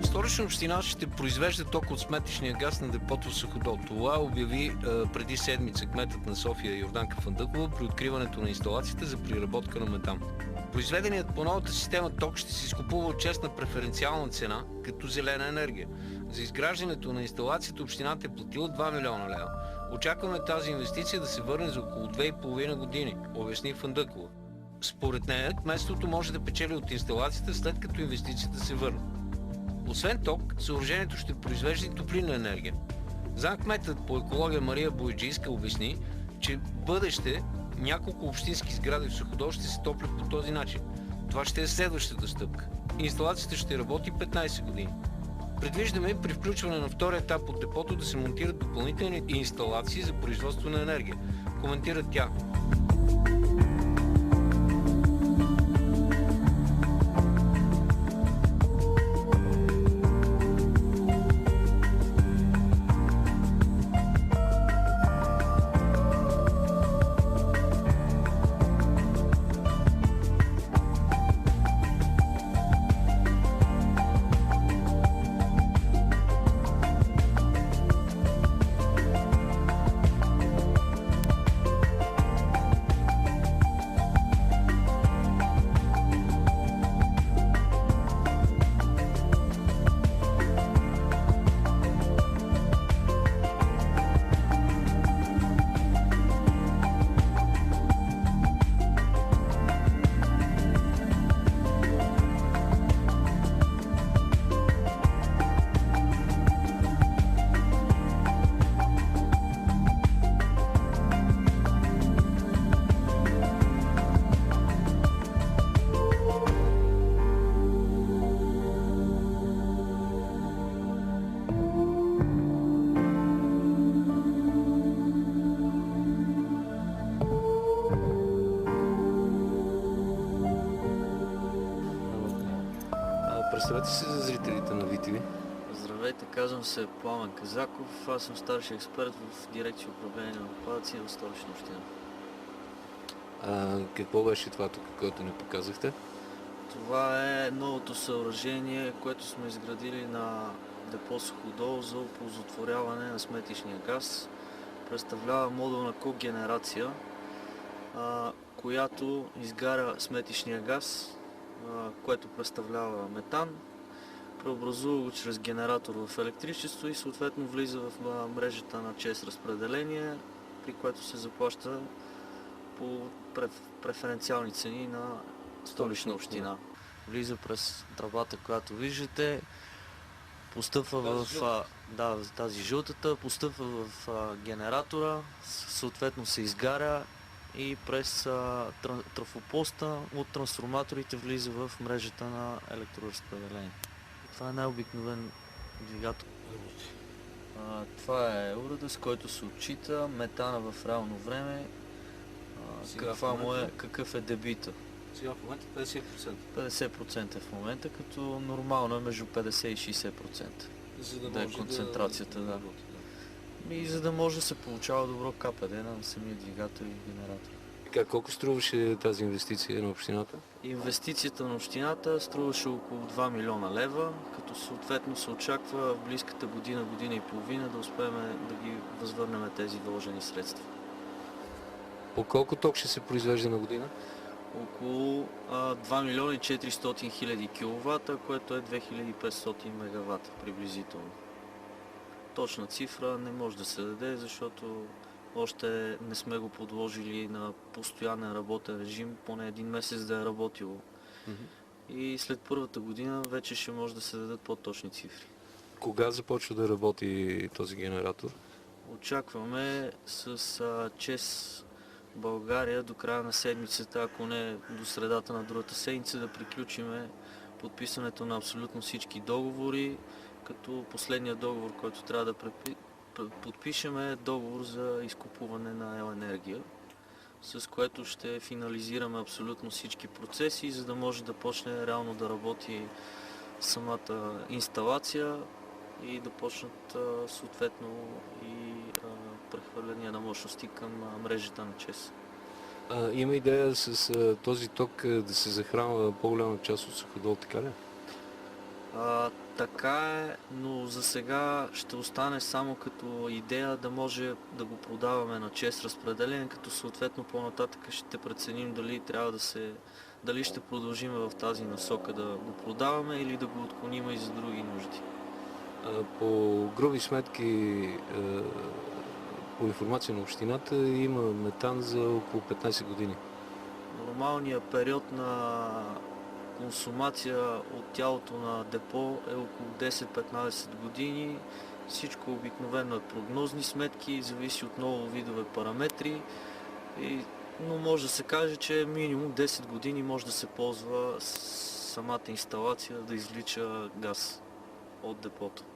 Столична община ще произвежда ток от сметищния газ на депото в Суходол. Това обяви преди седмица кметът на София Йорданка Фандъкова при откриването на инсталацията за преработка на метан. Произведеният по новата система ток ще се изкупува от честна преференциална цена, като зелена енергия. За изграждането на инсталацията общината е платила 2 милиона лева. Очакваме тази инвестиция да се върне за около 2,5 години, обясни Фандъкова. Според нея, кметството може да печели от инсталацията след като инвестицията се върне. Освен ток, съоръжението ще произвежда и топлинна енергия. Замкметът по екология Мария Бояджийска обясни, че в бъдеще няколко общински сгради в Суходол ще се топлят по този начин. Това ще е следващата стъпка. Инсталацията ще работи 15 години. Предвиждаме при включване на втория етап от депото да се монтират допълнителни инсталации за производство на енергия, коментира тя. Представете се за зрителите на ВТВ. Здравейте, казвам се Пламен Казаков. Аз съм старши експерт в дирекция управление на отпадъци в Столична община. Какво беше това тук, което ни показахте? Това е новото съоръжение, което сме изградили на депо Суходол за оползотворяване на сметищния газ. Представлява модулна когенерация, която изгаря сметищния газ, което представлява метан, преобразува го чрез генератор в електричество и съответно влиза в мрежата на ЧЕЗ разпределение, при което се заплаща по преференциални цени на Столична община. Влиза през тръбата, която виждате, постъпва в тази жълтата, постъпва в генератора, съответно се изгаря и през трафопоста от трансформаторите влиза в мрежата на електроразпределение. Това е най-обикновен двигател. Това е уреда, с който се отчита метана в реално време, какъв е дебита. Сега в момента 50%. 50% е в момента, като нормално е между 50 и 60%. За да е концентрацията, да. И за да може да се получава добро КПД на самия двигател и генератор. Колко струваше тази инвестиция на общината? Инвестицията на общината струваше около 2 милиона лева, като съответно се очаква в близката година, година и половина да успеем да ги възвърнем тези вложени средства. По колко ток ще се произвежда на година? Около 2 милиона и 400 хиляди киловата, което е 2500 мегавата приблизително. Точна цифра не може да се даде, защото още не сме го подложили на постоянен работен режим, поне един месец да е работило. И след първата година вече ще може да се дадат по-точни цифри. Кога започва да работи този генератор? Очакваме с ЧЕЗ България до края на седмицата, ако не до средата на другата седмица, да приключиме подписането на абсолютно всички договори, като последният договор, който трябва да подпишем, е договор за изкупуване на електроенергия, с което ще финализираме абсолютно всички процеси, за да може да почне реално да работи самата инсталация и да почнат съответно и прехвърляния на мощности към мрежата на ЧЕЗ. Има идея с този ток да се захранва по-голяма част от Суходол, така ли? Така е, но за сега ще остане само като идея да може да го продаваме на ЧЕЗ разпределение, като съответно по-нататък ще преценим дали ще продължим в тази насока да го продаваме или да го отклоним и за други нужди. По груби сметки, по информация на общината, има метан за около 15 години. Нормалният период на консумация от тялото на депо е около 10-15 години. Всичко обикновено е прогнозни сметки, зависи от много видове параметри, но може да се каже, че минимум 10 години може да се ползва самата инсталация да извлича газ от депото.